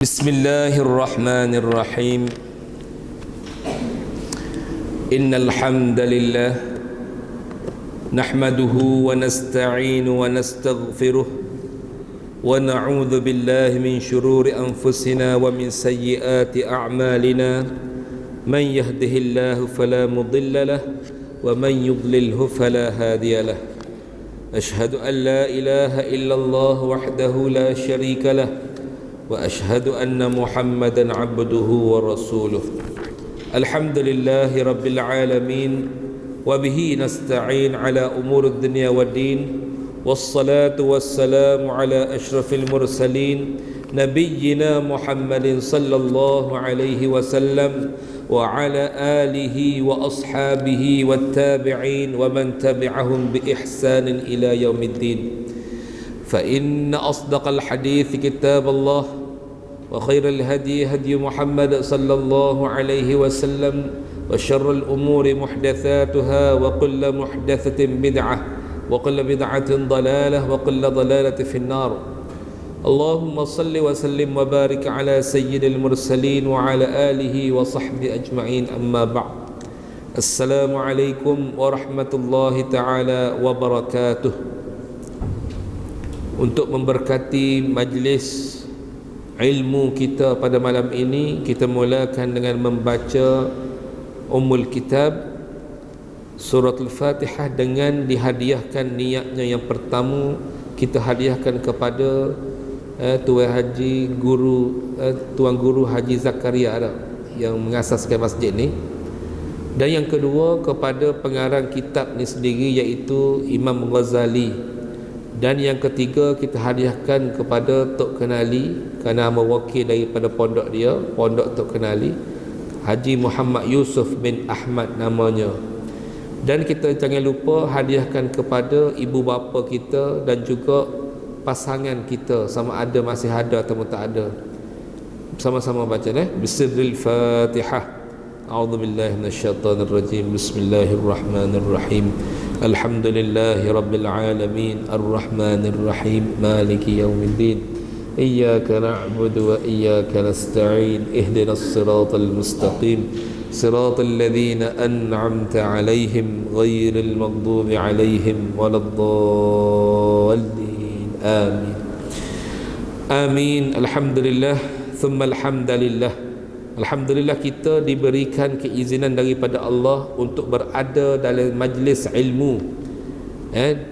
بسم الله الرحمن الرحيم إن الحمد لله نحمده ونستعين ونستغفره ونعوذ بالله من شرور أنفسنا ومن سيئات أعمالنا من يهده الله فلا مضل له ومن يضلله فلا هادي له أشهد أن لا إله إلا الله وحده لا شريك له وأشهد أن محمدًا عبده ورسوله الحمد لله رب العالمين وبه نستعين على أمور الدنيا والدين والصلاة والسلام على أشرف المرسلين نبينا محمد صلى الله عليه وسلم وعلى آله وأصحابه والتابعين ومن تبعهم بإحسان إلى يوم الدين فإن أصدق الحديث كتاب الله وخير الهدي هدي محمد صلى الله عليه وسلم وشر الأمور محدثاتها وكل محدثة بدعة وكل بدعة ضلالة وكل ضلالة في النار اللهم صل وسلم وبارك على سيد المرسلين وعلى آله وصحبه أجمعين أما بعد السلام عليكم ورحمة الله تعالى وبركاته. Untuk memberkati majlis ilmu kita pada malam ini, kita mulakan dengan membaca Ummul Kitab Surah Al-Fatihah dengan dihadiahkan niatnya yang pertama kita hadiahkan kepada Tuan Haji Tuan Guru Haji Zakaria yang mengasaskan masjid ni, dan yang kedua kepada pengarang kitab ni sendiri iaitu Imam Ghazali, dan yang ketiga kita hadiahkan kepada Tok Kenali kerana mewakil daripada pondok dia, Pondok Tok Kenali, Haji Muhammad Yusuf bin Ahmad namanya. Dan kita jangan lupa hadiahkan kepada ibu bapa kita dan juga pasangan kita, sama ada masih ada atau tak ada. Sama-sama baca Bismillahil Fatihah. A'udzubillahi minasyaitonirrajim. Bismillahirrahmanirrahim. Alhamdulillahi Rabbil Alamin Ar-Rahmanir Rahim Maliki Yawmiddin Iyyaka na'budu wa iyyaka nasta'in Ihdinas siratal mustaqim Siratal ladzina an'amta 'alaihim ghairil maghdubi 'alaihim waladdallin. Amin. Amin. Alhamdulillah thumma alhamdulillah. Alhamdulillah kita diberikan keizinan daripada Allah untuk berada dalam majlis ilmu.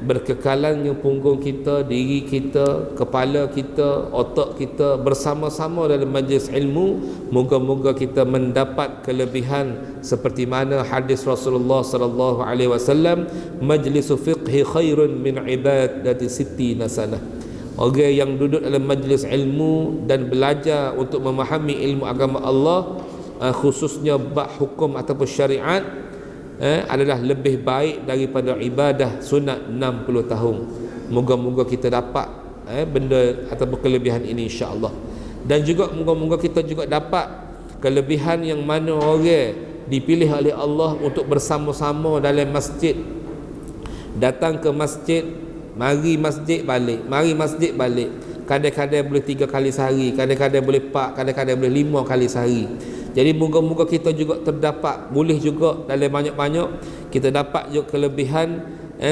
Berkekalannya punggung kita, diri kita, kepala kita, otak kita bersama-sama dalam majlis ilmu. Moga-moga kita mendapat kelebihan seperti mana hadis Rasulullah sallallahu alaihi wasallam, majlisu fiqhi khairun min ibadati sittina sanah. Orang yang duduk dalam majlis ilmu dan belajar untuk memahami ilmu agama Allah, khususnya bab hukum ataupun syariat, adalah lebih baik daripada ibadah sunat 60 tahun. Moga-moga kita dapat benda ataupun kelebihan ini insya-Allah. Dan juga moga-moga kita juga dapat kelebihan yang mana orang dipilih oleh Allah untuk bersama-sama dalam masjid. Datang ke masjid, mari masjid balik, mari masjid balik. Kadang-kadang boleh 3 kali sehari, kadang-kadang boleh 4, kadang-kadang boleh 5 kali sehari. Jadi moga-moga kita juga terdapat, boleh juga dalam banyak-banyak kita dapat juga kelebihan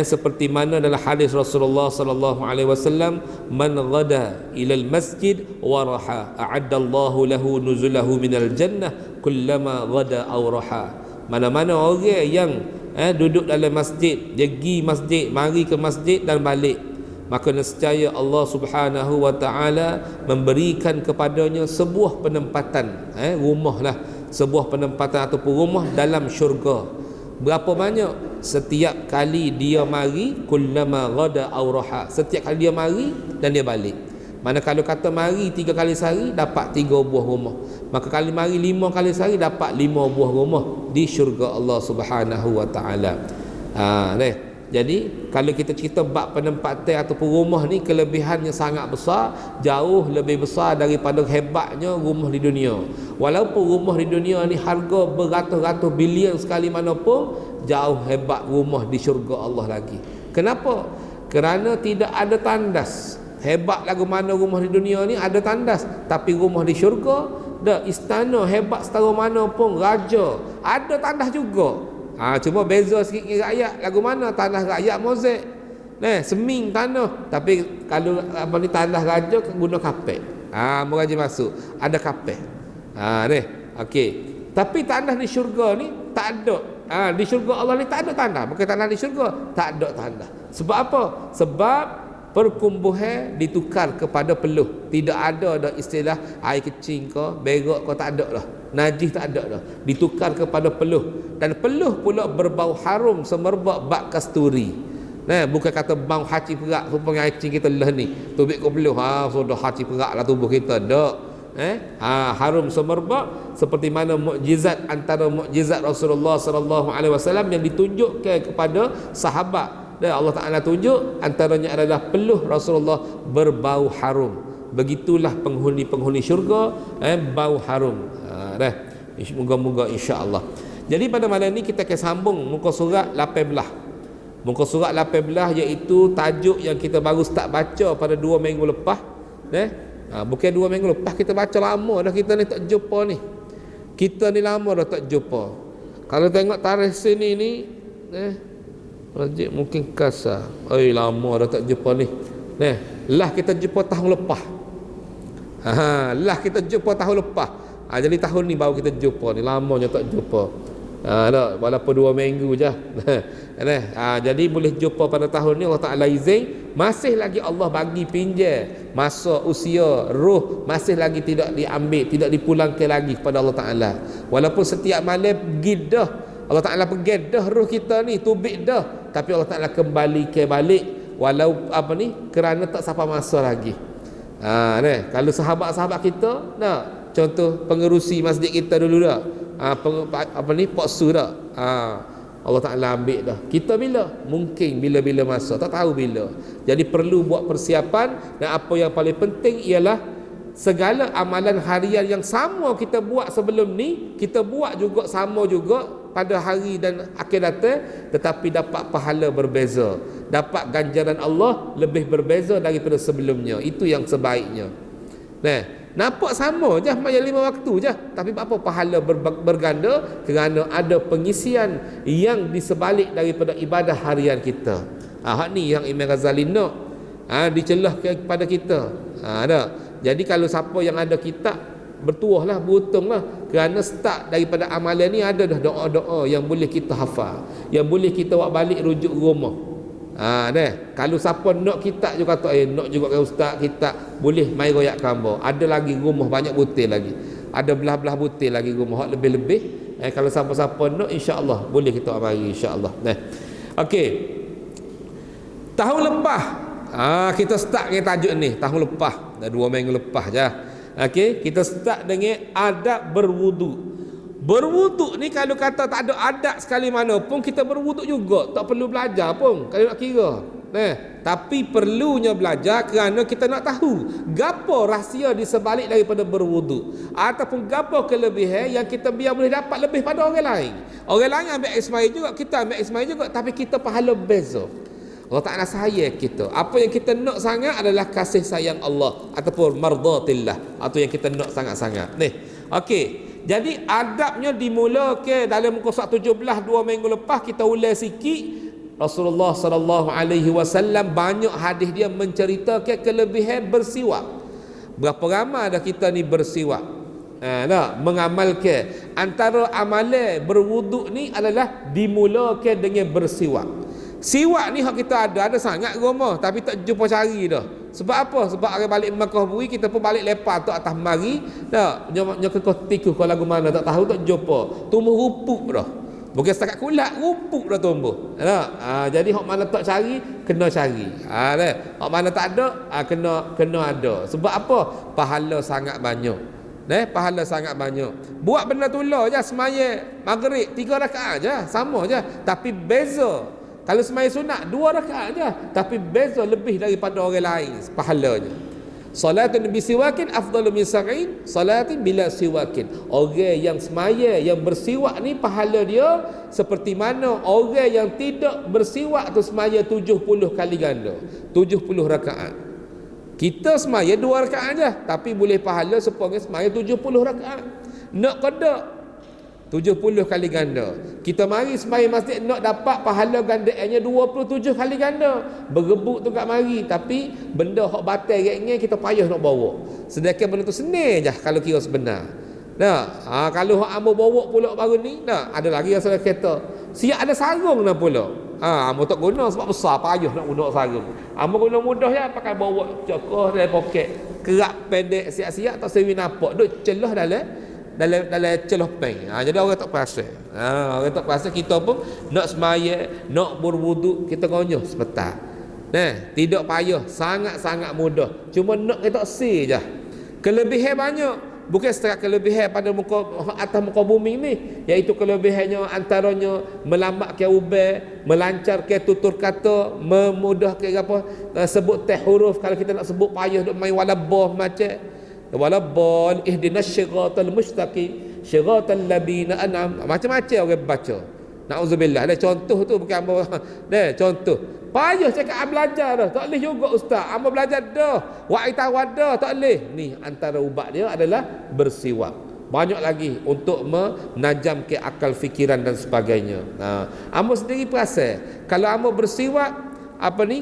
seperti mana dalam hadis Rasulullah sallallahu alaihi wasallam, man ghada ilal masjid wa raha a'addallahu lahu nuzulahu minal jannah kullama ghada aw raha. Mana-mana orang yang duduk dalam masjid, dia pergi masjid, mari ke masjid dan balik, maka nescaya Allah Subhanahu wa taala memberikan kepadanya sebuah penempatan, rumah lah, sebuah penempatan ataupun rumah dalam syurga. Berapa banyak? Setiap kali dia mari, kullama ghada aw raha, setiap kali dia mari dan dia balik. Mana kalau kata mari 3 kali sehari dapat 3 buah rumah, maka kali mari 5 kali sehari dapat 5 buah rumah di syurga Allah Subhanahu wa taala. Jadi kalau kita cerita bab penempatan ataupun rumah ni, kelebihannya sangat besar, jauh lebih besar daripada hebatnya rumah di dunia. Walaupun rumah di dunia ni harga beratus-ratus bilion sekali manapun, jauh hebat rumah di syurga Allah lagi. Kenapa? Kerana tidak ada tandas. Hebat lagu mana rumah di dunia ni ada tandas, tapi rumah di syurga dah. Istana hebat setara mana pun, raja ada tandas juga. Cuma beza sikit dengan rakyat. Lagu mana tandas rakyat mozaik, seming tanah, tapi kalau tandas raja guna kapet. Meraja masuk ada kapet. Okey. Tapi tandas di syurga ni tak ada. Di syurga Allah ni tak ada tandas. Bukan tandas di syurga, tak ada tandas. Sebab apa? Sebab perkumbuhan ditukar kepada peluh. Tidak ada dah istilah air kecil ke berak ke, tak ada dah. Najis tak ada dah. Ditukar kepada peluh. Dan peluh pula berbau harum semerbak bak kasturi. Bukan kata bau haci perak supaya air kecil kita lah ni. Tubik ke peluh, sudah haci perak lah tubuh kita. Tak. Harum semerbak, seperti mana mukjizat antara mukjizat Rasulullah sallallahu alaihi wasallam yang ditunjukkan kepada sahabat. Dan Allah Ta'ala tunjuk antaranya adalah peluh Rasulullah berbau harum. Begitulah penghuni-penghuni syurga, bau harum. Moga-moga insya-Allah. Jadi pada malam ni kita akan sambung muka surat 18. Muka surat 18 iaitu tajuk yang kita baru start baca pada 2 minggu lepas. Bukan 2 minggu lepas, kita baca lama dah, kita ni tak jumpa ni. Kita ni lama dah tak jumpa. Kalau tengok tarikh sini ni, Rajik mungkin kasar. Lama dah tak jumpa ni. Lah kita jumpa tahun lepas. Lah kita jumpa tahun lepas. Jadi tahun ni baru kita jumpa ni. Lamanya tak jumpa. Tak, walaupun 2 minggu je. Jadi boleh jumpa pada tahun ni, Allah Ta'ala izin. Masih lagi Allah bagi pinjam masa usia roh, masih lagi tidak diambil, tidak dipulangkan lagi kepada Allah Ta'ala. Walaupun setiap malam pergi dah, Allah Ta'ala pergi dah roh kita ni, tubik dah, tapi Allah Ta'ala kembali ke balik walau kerana tak sampai masa lagi. Kalau sahabat-sahabat kita, contoh pengerusi masjid kita dulu dah, Pak Su dah, Allah Ta'ala ambil dah. Kita bila? Mungkin bila-bila masa, tak tahu bila. Jadi perlu buat persiapan. Dan apa yang paling penting ialah segala amalan harian yang sama kita buat sebelum ni, kita buat juga sama juga pada hari dan akhir datang, tetapi dapat pahala berbeza, dapat ganjaran Allah lebih berbeza daripada sebelumnya. Itu yang sebaiknya. Nampak sama je, macam 5 waktu je, tapi apa pahala berganda kerana ada pengisian yang di sebalik daripada ibadah harian kita. Hak ni yang Imam Ghazali nak dicelah kepada kita. Jadi kalau siapa yang ada kitab, bertuahlah, beruntunglah, kerana start daripada amalan ni ada dah doa-doa yang boleh kita hafal, yang boleh kita buat balik rujuk rumah. Kalau siapa nak kitab juga kata nak juga ke ustaz kitab, boleh mai royak gambar. Ada lagi rumah banyak butir lagi. Ada belah-belah butir lagi rumah hak lebih-lebih. Kalau siapa-siapa nak, insya-Allah boleh kita mari insya-Allah. Okey. Tahun lepas kita start dengan tajuk ni, tahun lepas. Dah 2 minggu lepas je. Okey, kita start dengan adab berwuduk. Berwuduk ni kalau kata tak ada adab sekali mana pun, kita berwuduk juga, tak perlu belajar pun kalau nak kira. Tapi perlunya belajar kerana kita nak tahu gapo rahsia di sebalik daripada berwuduk, ataupun gapo kelebihan yang kita biar boleh dapat lebih pada orang lain. Orang lain ambil ismail juga, kita ambil ismail juga, tapi kita pahala beza. Allah Ta'ala sayang kita. Apa yang kita nak sangat adalah kasih sayang Allah ataupun mardatillah, atau yang kita nak sangat-sangat. Okey. Jadi adabnya dimulakan dalam muka surat 17 2 minggu lepas. Kita ulang sikit. Rasulullah sallallahu alaihi wasallam banyak hadis dia menceritakan kelebihan bersiwak. Berapa ramai dah kita ni bersiwak? Mengamalkan. Antara amalan berwuduk ni adalah dimulakan dengan bersiwak. Siwak ni hak kita ada sangat rumah, tapi tak jumpa cari dah. Sebab apa? Sebab orang balik Makkah bui, kita pun balik lepas tu atas mari dah nyo ke tikus ke lagu mana tak tahu, tak jumpa. Tumbuh rupuk dah. Bukan setakat kulat, rupuk dah tumbuh. Jadi hak mana tak cari, kena cari. Hak mana tak ada, kena ada. Sebab apa? Pahala sangat banyak. Pahala sangat banyak. Buat benda tular je, semaya maghrib 3 rakaat je, sama je, tapi beza. Kalau sembahyang sunat 2 rakaat je, tapi beza lebih daripada orang lain pahalanya. Salatun bisiwakin afdalu min sab'in salatin bila siwakin. Orang yang sembahyang yang bersiwak ni pahala dia seperti mana orang yang tidak bersiwak tu sembahyang 70 kali ganda, 70 rakaat. Kita semaya 2 rakaat aja, tapi boleh pahala sepuluh semaya 70 rakaat. Nak kedak 70 kali ganda. Kita mari semaya masjid nak dapat pahala gandaannya 27 kali ganda. Berebut tu kat mari, tapi benda hak batal ringan kita payah nak bawa. Sedangkan benda tu senang je kalau kira sebenar. Nah, kalau hak ambo bawa pula baru ni, nah ada lagi yang salah kereta. Siap ada sarung nak pula. Ambo tak guna sebab besar payah nak guna sarung. Ambo guna mudah ya pakai bawa cokoh dalam poket. Kerak pendek siap-siap tak sewi nampak. Duk celah dalam celah peng. Jadi orang tak perasan. Orang tak perasan kita pun nak semaya, nak berwuduk kita konyoh sebentar. Nah, tidak payah, sangat-sangat mudah. Cuma nak kita si je. Kelebihan banyak. Bukan setakat kelebihan pada muka atas muka bumi ni, iaitu kelebihannya antaranya melambatkan ubah, melancarkan tutur kata, memudahkan apa sebut teh huruf. Kalau kita nak sebut payah duk main walabah macam walabal ihdinas syiratal mustaqim syiratal labina an'am, macam-macam orang baca. Nauzubillah. Ada contoh tu bukan apa. Dah contoh. Payah cakap belajar dah. Tak boleh juga ustaz. Amba belajar dah. Wa'i tawad dah. Tak boleh. Ni antara ubat dia adalah bersiwak. Banyak lagi untuk menajamkan akal fikiran dan sebagainya. Amba sendiri perasan kalau amba bersiwak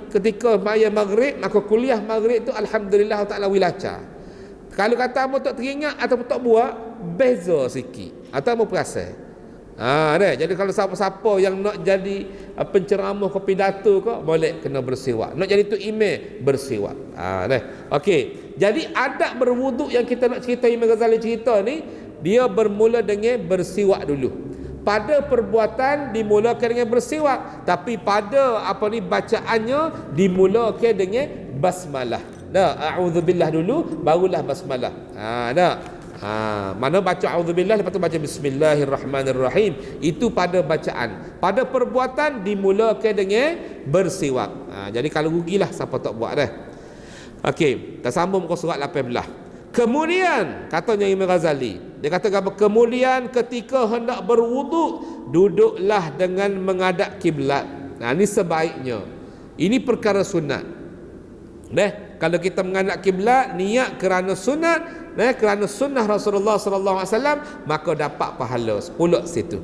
ketika maya maghrib, maka kuliah maghrib tu alhamdulillah taala wilaca. Kalau kata amba tak teringat ataupun tak buat, beza sikit. Atau amba perasan. Jadi kalau siapa-siapa yang nak jadi penceramah ke pidato ke, boleh kena bersiwak. Nak jadi tu imam, bersiwak. Okey. Jadi adab berwuduk yang kita nak cerita Imam Ghazali cerita ni, dia bermula dengan bersiwak dulu. Pada perbuatan dimulakan dengan bersiwak, tapi pada bacaannya dimulakan dengan basmalah. A'udzubillah dulu barulah basmalah. Mana baca auzubillah lepas tu baca bismillahirrahmanirrahim, itu pada bacaan. Pada perbuatan dimulakan dengan bersiwak. Jadi kalau rugilah siapa tak buat dah. Okey, kita sambung muka surat 18. Kemudian katanya Imam Ghazali, dia kata apa? Kemudian ketika hendak berwuduk, duduklah dengan menghadap kiblat. Ini sebaiknya. Ini perkara sunat. Kalau kita menghadap kiblat niat kerana sunat, kerana sunnah Rasulullah sallallahu alaihi wasallam, maka dapat pahala 10 situ.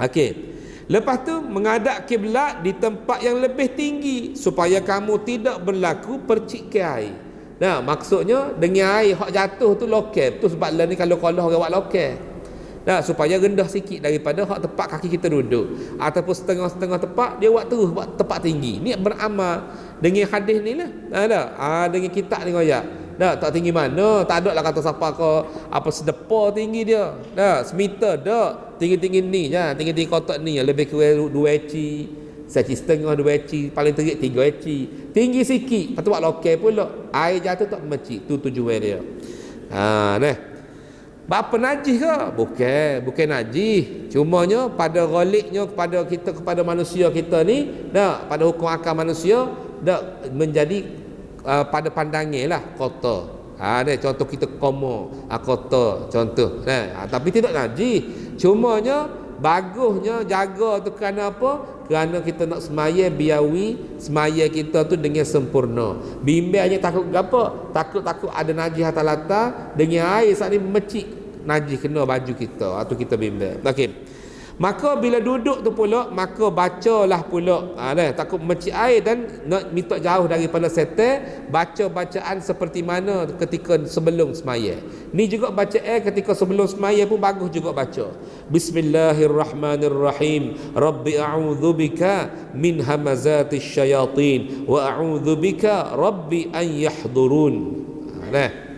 Okey. Lepas tu menghadap kiblat di tempat yang lebih tinggi supaya kamu tidak berlaku percikan air. Maksudnya dengan air hak jatuh tu lokal. Tu sebab lah ni kalau orang buat lokal. Supaya rendah sikit daripada hak tempat kaki kita duduk, ataupun setengah-setengah tempat dia buat terus buat tempat tinggi. Ni beramal dengan hadis ni lah. Dengan kitab ni royak. Tak tinggi mana, tak ada lah kata siapa ke sedepa tinggi dia. Semeter dak, tinggi-tinggi ni je, tinggi-tinggi kotak ni lebih kurang 2 eci, 1,5 2 eci, paling terik 3 eci. Tinggi sikit, patut buat lokal pula. Air jatuh tak mecik, tu tujuan dia. Apa najis ke? Bukan najis. Cumanya pada ghaliknya kepada kita, kepada manusia kita ni, pada hukum akal manusia menjadi pada pandangan lah kotor. Contoh kita koma, kotor contoh. Tapi tidak najis. Cumanya bagusnya jaga tu kerana apa? Kerana kita nak semaya biawi semaya kita tu dengan sempurna. Bimbangnya takut apa? Takut ada najis atas latar, dengan air saat ni mecik najis kena baju kita, atau kita bimbang. Okey. Maka bila duduk tu pula, maka bacalah pula. Takut mecik air dan nak minta jauh daripada setan, baca bacaan seperti mana ketika sebelum semaya. Ni juga baca ketika sebelum semaya pun bagus juga baca. Bismillahirrahmanirrahim. Rabbi a'udzubika min hamazatis syayatin wa a'udzubika rabbi an yahdurun.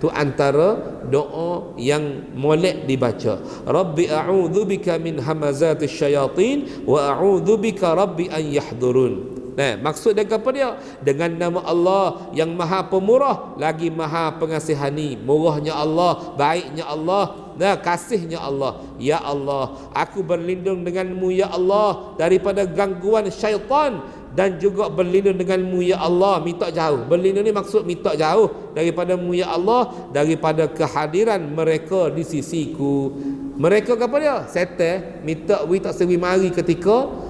Tu antara doa yang molek dibaca. Rabbi a'udzubika min hamazatis syayatin wa a'udzubika rabbi an yahdurun. Maksud dia apa dia? Dengan nama Allah yang Maha Pemurah lagi Maha Pengasihani. Murahnya Allah, baiknya Allah, kasihnya Allah. Ya Allah, aku berlindung denganmu ya Allah daripada gangguan syaitan, dan juga berlindung denganmu ya Allah. Minta jauh. Berlindung ni maksud minta jauh daripadamu ya Allah, daripada kehadiran mereka di sisiku. Mereka apa dia? Setan. Minta tak sewi mari ketika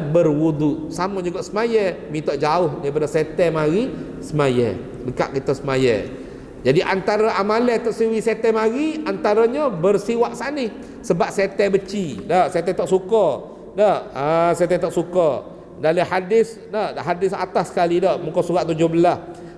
berwudu. Sama juga semaya, minta jauh daripada setan mari semaya. dekat kita semaya. Jadi antara amalan tersebut setan mari, antaranya bersiwak sanih. Sebab setan benci. Dah, setan tak suka. Dah, setan tak suka. Dalam hadis, hadis atas sekali dah, muka surat 17.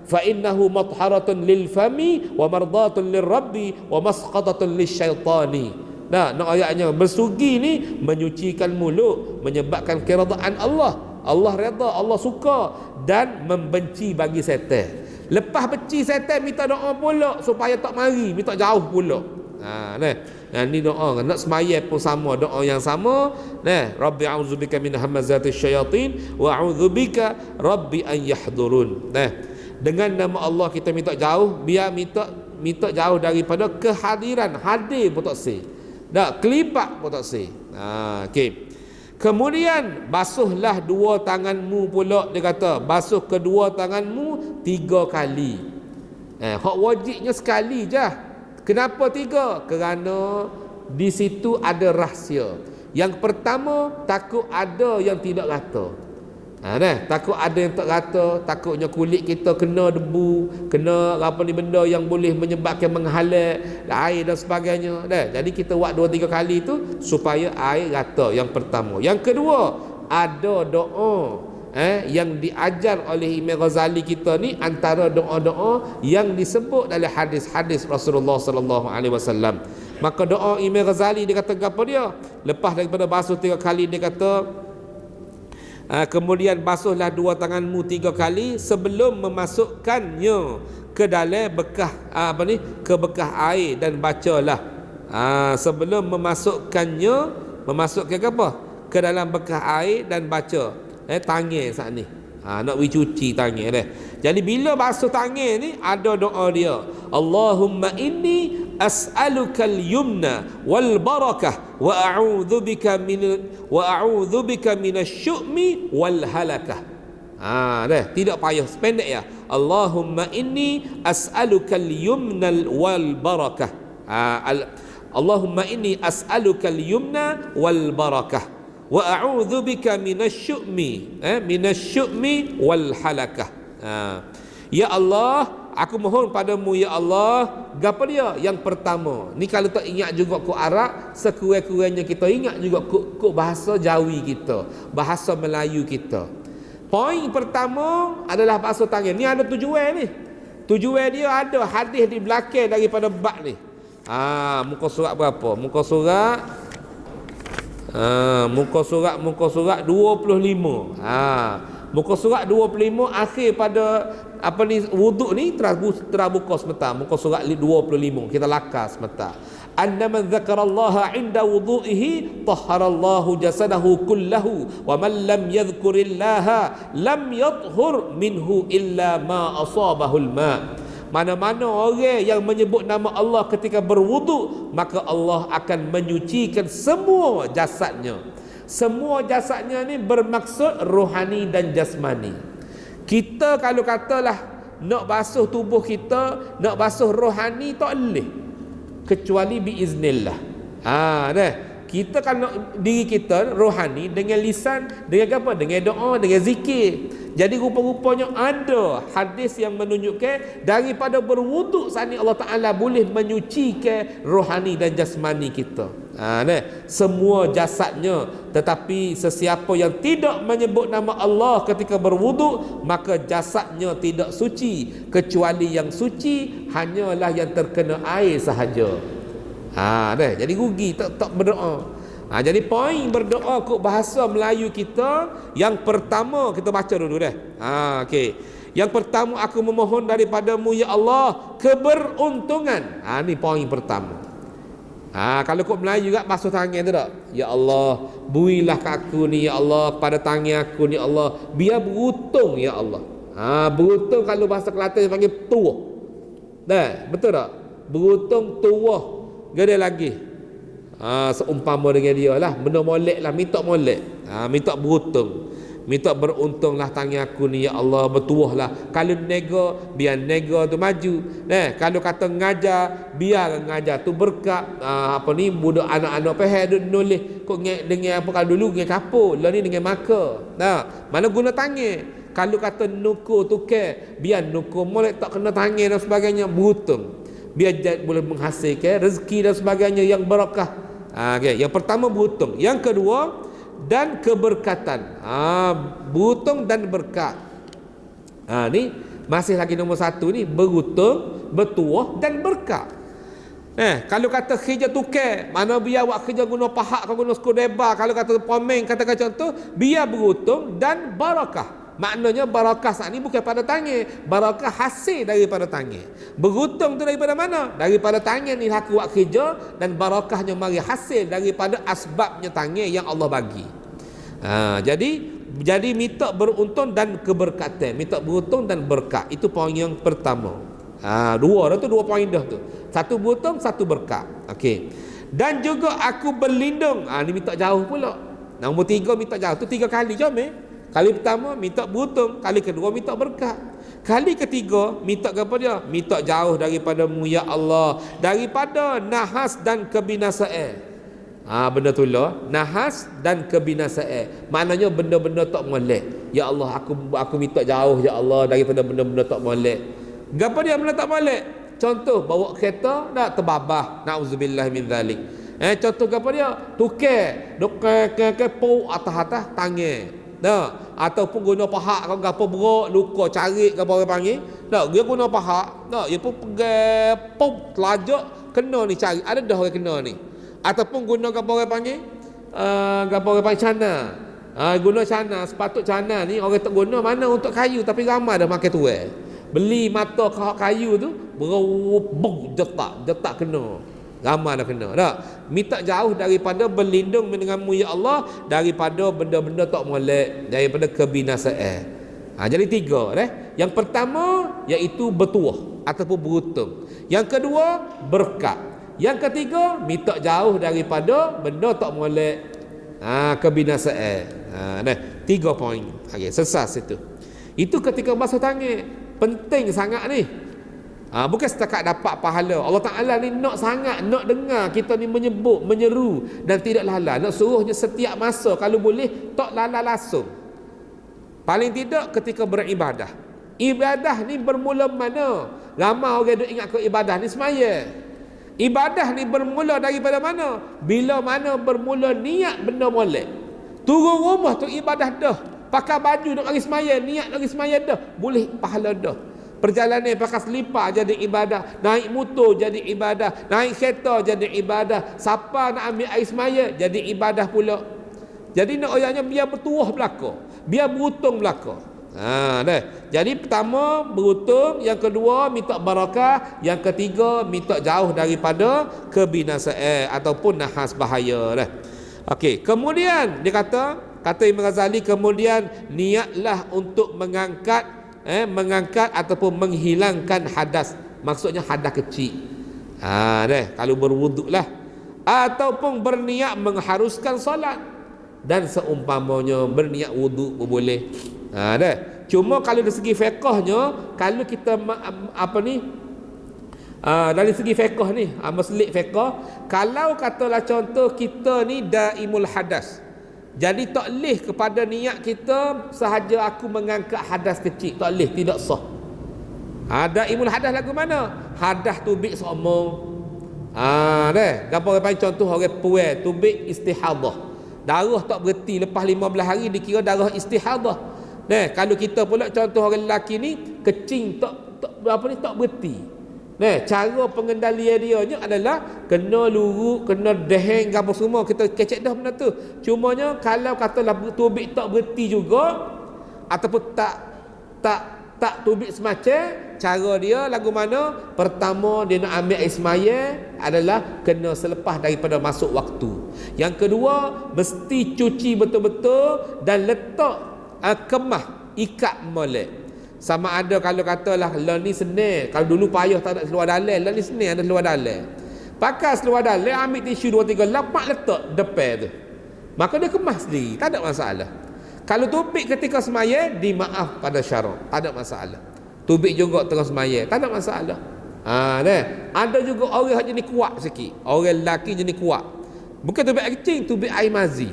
Fa innahu matharatun lil fami wa mardatun lir rabbi wa masqatatun lisyaitani. Nah, ayatnya bersugi ni menyucikan mulut, menyebabkan keredaan Allah. Allah redha, Allah suka dan membenci bagi setan. Lepas benci setan, minta doa pula supaya tak mari, minta jauh pula. Ni doa nak semaya pun sama, doa yang sama. Rabbi a'udzubika min hamazatis syayatin wa a'udzubika rabbi an yahdurun. Dengan nama Allah kita minta jauh, biar minta jauh daripada kehadiran. Hadir pun tak sih. Kelipat pun tak sih. Okey. Kemudian basuhlah dua tanganmu pula, dia kata basuh kedua tanganmu 3 kali. Hak wajibnya sekali je. Kenapa 3? Kerana di situ ada rahsia. Yang pertama, takut ada yang tidak rata. Takut ada yang tak rata, takutnya kulit kita kena debu, kena benda yang boleh menyebabkan menghalang air dan sebagainya. Jadi kita buat 2-3 kali tu supaya air rata. Yang pertama. Yang kedua, ada doa yang diajar oleh Imam Ghazali kita ni, antara doa-doa yang disebut dalam hadis-hadis Rasulullah sallallahu alaihi wasallam. Maka doa Imam Ghazali dia kata apa dia? Lepas daripada basuh 3 kali, dia kata kemudian basuhlah dua tanganmu 3 kali sebelum memasukkannya ke dalam bekah ke bekah air, dan bacalah sebelum memasukkan ke apa? Ke dalam bekah air dan baca tangan saat ni. Nak cuci tangan dia. Jadi bila basuh tangan ni ada doa dia. Allahumma inni as'alukal yumna wal barakah wa a'udzubika minasy-syu'mi wal halakah. Tidak payah, pendek ya. Allahumma inni as'alukal yumna wal barakah. Allahumma inni as'alukal yumna wal barakah wa a'udzubika minasy-syu'mi wal halakah. Ya Allah, aku mohon padamu ya Allah. Apa dia? Yang pertama ni, kalau tak ingat juga ku Arab, sekurang-kurangnya kita ingat juga ku bahasa Jawi kita, bahasa Melayu kita. Poin pertama adalah basuh tangan. Ni ada tujuan ni. Tujuan dia ada hadis di belakang daripada bab ni. Muka surat berapa? Muka surat 25. Muka surat 25 akhir pada wuduk ni terbuka semata. Muka surat 25 kita lakas semata. Annaman dzakarallaha 'inda wudu'ihi tahharallahu jasadahu kullahu wa man lam yadhkurillaha lam yadhhur minhu illa ma asabahul ma. Mana-mana orang yang menyebut nama Allah ketika berwuduk, maka Allah akan menyucikan semua jasadnya. Semua jasadnya ni bermaksud rohani dan jasmani. Kita kalau katalah nak basuh tubuh kita, nak basuh rohani, tak boleh kecuali biiznillah. Kita kalau diri kita rohani dengan lisan, dengan apa? Dengan doa, dengan zikir. Jadi rupa-rupanya ada hadis yang menunjukkan daripada berwuduk saat ni Allah Ta'ala boleh menyucikan rohani dan jasmani kita. Semua jasadnya. Tetapi sesiapa yang tidak menyebut nama Allah ketika berwuduk, maka jasadnya tidak suci. Kecuali yang suci hanyalah yang terkena air sahaja. Jadi rugi tak berdoa. Jadi poin berdoa kok bahasa Melayu kita, yang pertama kita baca dulu dah. Okey. Yang pertama, aku memohon daripadamu ya Allah keberuntungan. Ni poin pertama. Kalau kok Melayu juga basuh tangan tu tak? Ya Allah, builah ke aku ni ya Allah, pada tangan aku ni ya Allah, biar beruntung ya Allah. Beruntung kalau bahasa Kelantan panggil tuah. Betul tak? Beruntung tuah. Gede lagi. Seumpama dengan dia lah, benda molek lah, minta molek, minta beruntung, minta beruntunglah tangan aku ni ya Allah, bertuahlah. Kalau nega, biar nega tu maju. Kalau kata ngajar, biar ngajar tu berkat. Budak anak-anak peheh nulis kok dengan apa, kalau dulu dengan kapur, lah ni dengan marker. Mana guna tangan. Kalau kata nukur tukar, biar nukur molek tak kena tangan dan sebagainya, berhutang. Biar boleh menghasilkan rezeki dan sebagainya yang barakah. Okay. Yang pertama berhutang. Yang kedua, dan keberkatan. Berhutang dan berkat. Ni masih lagi nombor satu ni, berhutang, bertuah dan berkat. Kalau kata kerja tukar, mana biar awak kerja guna pahak, kau guna skodeba. Kalau kata pomeng, katakan contoh, biar beruntung dan barakah. Maknanya barakah saat ni bukan pada tangan, barakah hasil daripada tangan. Beruntung tu daripada mana? Daripada tangan ni laku awak kerja, dan barakahnya mari hasil daripada asbabnya tangan yang Allah bagi. Jadi minta beruntung dan keberkatan, minta beruntung dan berkat. Itu poin yang pertama. Dua poin dah tu. Satu beruntung, satu berkat. Okey. Dan juga aku berlindung. Ni minta jauh pula. Nombor 3 minta jauh tu 3 kali jom. Kali pertama minta beruntung, kali kedua minta berkat. Kali ketiga minta apa dia? Minta jauh daripada-Mu ya Allah, daripada nahas dan kebinasaan. Benda tu lah, nahas dan kebinasaan. Maknanya benda-benda tak molek. Ya Allah, aku minta jauh ya Allah daripada benda-benda tak molek. Gapo dia benda tak molek? Contoh bawa kereta nak terbabah, nauzubillah min zalik. Contoh gapo dia? Tukar ke pau atas tangan. Ataupun guna pahak kau gapo berok luka carik gapo orang panggil. Dia guna pahak. Dia pun pegang pau telajak kena ni cari. Ada dah orang kena ni. Ataupun guna gapo orang panggil gapo orang panggil cana. Guna cana, sepatut cana ni orang tak guna mana untuk kayu, tapi ramai dah makan tuai. Beli mata kayu tu berubung jetak kena. Ramai dah kena. Tak? Minta jauh daripada berlindung dengan-Mu ya Allah daripada benda-benda tak molek, daripada kebinasaan. Jadi 3 Yang pertama iaitu bertuah ataupun beruntung. Yang kedua berkat. Yang ketiga minta jauh daripada benda tak molek, kebinasaan. 3 poin. Okey, selesai situ. Itu ketika basuh tangan. Penting sangat ni. Bukan setakat dapat pahala. Allah Ta'ala ni nak sangat, nak dengar kita ni menyebut, menyeru dan tidak lala. Nak suruhnya setiap masa kalau boleh tak lala langsung. Paling tidak ketika beribadah. Ibadah ni bermula mana? Ramai orang duk ingat ke ibadah ni semaya. Ibadah ni bermula daripada mana? Bila mana bermula niat benda molek. Turun rumah tu ibadah dah. Pakai baju nak pergi semaya, niat nak pergi semaya dah, boleh pahala dah. Perjalanan pakai selipar jadi ibadah, naik motor jadi ibadah, naik kereta jadi ibadah, siapa nak ambil air semaya jadi ibadah pula. Jadi nak orangnya biar bertuah belaka, biar beruntung belaka. Jadi pertama beruntung, yang kedua minta barakah, yang ketiga minta jauh daripada kebinasaan ataupun nahas bahaya dah. Okey, kemudian dia kata Imam Ghazali, kemudian niatlah untuk mengangkat ataupun menghilangkan hadas. Maksudnya hadas kecil. Kalau berwuduk lah. Ataupun berniat mengharuskan solat. Dan seumpamanya berniat wuduk boleh. Cuma kalau dari segi fiqahnya, kalau kita dari segi fiqah ni, maslik fiqah, kalau katalah contoh kita ni daimul hadas, jadi tak leh kepada niat kita sahaja aku mengangkat hadas kecil, tak leh, tidak sah. Daimul hadas lagu mana? Hadas tubik seomong. Gapo orang panggil contoh orang puai tubik istihadah. Darah tak berhenti lepas 15 hari dikira darah istihadah. Kalau kita pula contoh orang lelaki ni kencing tak berhenti. Cara pengendalian dia adalah kena luruk, kena deheng apa semua, kita kecek dah benda tu. Cumanya kalau katalah tubik tak berhenti juga ataupun tak tubik semacam, cara dia lagu mana? Pertama dia nak ambil air semaya adalah kena selepas daripada masuk waktu. Yang kedua mesti cuci betul-betul dan letak kemah ikat molek. Sama ada kalau katalah lah ni senang, kalau dulu payah tak ada seluar dalam, lah ni senang ada seluar dalam. Pakai seluar dalam, ambil tisu 2-3 lapak letak depan tu, maka dia kemas sendiri, tak ada masalah. Kalau tubik ketika semaya, dimaaf pada syarak, tak ada masalah. Tubik juga tengah semaya, tak ada masalah. Ada juga orang yang jenis kuat sikit, orang lelaki jenis kuat, bukan tubik air kecil, tubik air mazi.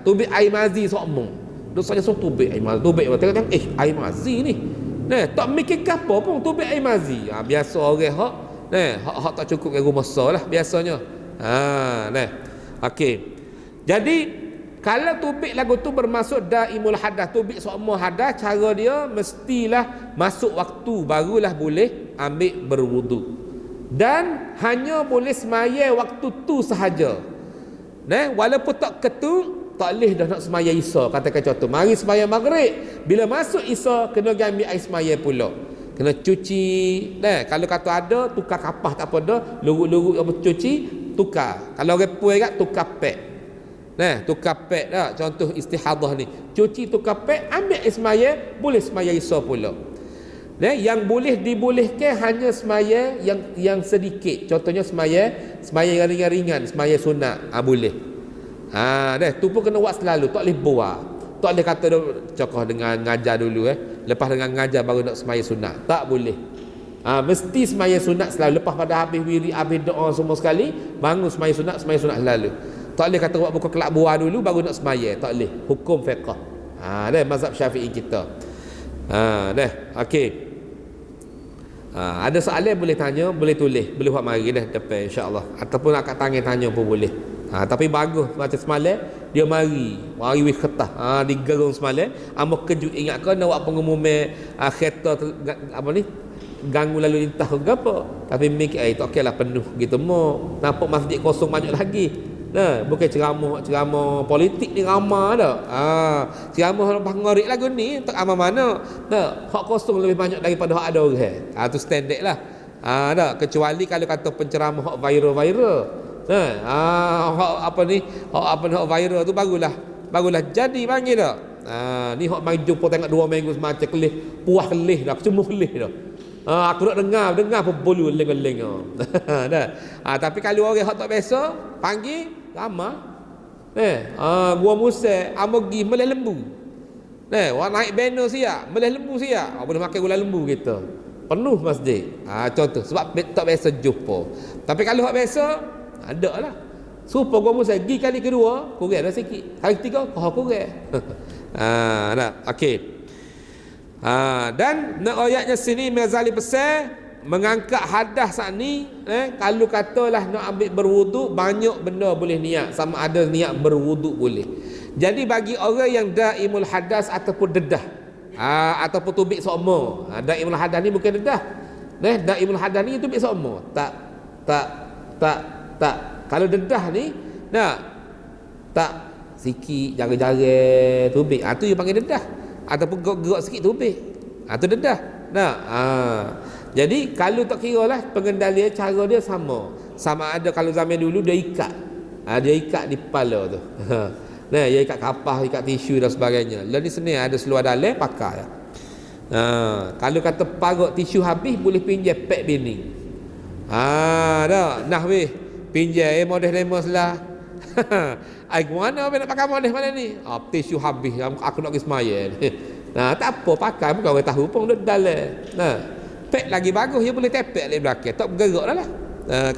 Tubik air mazi sokmong. Dosanya so tubik air mazi. Tubik tengok air mazi ni. Tak mikir apa pun tubik air mazi. Biasa orang hak tak cukup dengan rumah besar lah biasanya. Okey. Jadi kalau tubik lagu tu bermaksud daimul hadas, tubik semua hadas, cara dia mestilah masuk waktu barulah boleh ambil berwudu. Dan hanya boleh semaya waktu tu sahaja. Walaupun tak ketuk, tak boleh dah nak semaya Isya. Katakan contoh, mari semaya maghrib, bila masuk Isya kena ambil air semaya pula. Kena cuci. Kalau kata ada tukar kapah tak apa dah, lurut-lurut apa cuci, tukar. Kalau orang puai kat tukar pek. Tukar pek dah. Contoh istihadah ni. Cuci tukar pek, ambil air semaya, boleh semaya Isya pula. Yang boleh dibolehkan hanya semaya yang sedikit. Contohnya semaya ringan-ringan, semaya sunat. Boleh. Tu pun kena buat selalu, tak boleh buat. Tak boleh kata cokoh dengan ngajar dulu lepas dengan ngajar baru nak semaya sunat. Tak boleh. Mesti semaya sunat selalu. Lepas pada habis wirid, habis doa semua sekali, bangun semaya sunat selalu. Tak boleh kata buat buka kelak buah dulu baru nak semaya. Tak boleh. Hukum fiqh. Mazhab Syafi'i kita. Okey. Ada soalan boleh tanya, boleh tulis, boleh buat mari depan insya-Allah. Ataupun akak tangan tanya pun boleh. Tapi bagus macam semalam dia mari wis kertas. Digerung semalam, amo kejut ingat kau nak buat pengumuman kereta apa ni? Ganggu lalu lintas ke apa. Tapi mikir tak okeylah penuh gitu mo. Nampak masjid kosong banyak lagi. Bukan ceramah politik ni ramai dah. Ceramah lepas ngorek lagu ni tak amal mana. Hak kosong lebih banyak daripada hak ada orang. Tu standard lah. Kecuali kalau kata penceramah hak viral. Hak viral tu barulah jadi panggil dah. Ni hak main jumpa tengok 2 minggu semacam kelih, puas kelih dah, cuma kelih dah. Aku nak dengar pun bolu leng-leng. Tapi kalau orang hak tak biasa panggil lama. Gua Musa amogi meleh lembu. Orang naik banner siap, meleh lembu siap. Boleh makan gula lembu kita. Penuh masjid. Contoh sebab tak biasa jumpa. Tapi kalau hak biasa ada lah. Supaya gua Musa pergi kali kedua, kurang dah sikit. Kali ketiga kau kurang. Okey. Dan ayatnya sini Ghazali besar mengangkat hadas saat ni. Kalau katalah nak ambil berwuduk, banyak benda boleh niat. Sama ada niat berwuduk boleh. Jadi bagi orang yang daimul hadas ataupun dedah, ataupun tubik sokmo, daimul hadas ni bukan dedah. Daimul hadas ni tubik sokmo. Tak. Kalau dedah ni tak sikit jaga-jaga tubik. Tu yang panggil dedah. Ataupun gerak sikit tubik. Tu dedah. Jadi kalau tak kira lah pengendalian cara dia sama. Sama ada kalau zaman dulu dia ikat. Dia ikat di kepala tu. Dia ikat kapah, ikat tisu dan sebagainya. Lalu ni seni ada seluar dalam pakai. Kalau kata parut tisu habis boleh pinjam pek bini. Dah. Nah weh, pinjam model lemos lah. Mana nak pakai model mana ni? Tisu habis, aku nak pergi semaya. Tak apa pakai, bukan orang tahu pun dia dalam. Pek lagi bagus, dia boleh tepek di belakang, tak bergerak dah lah.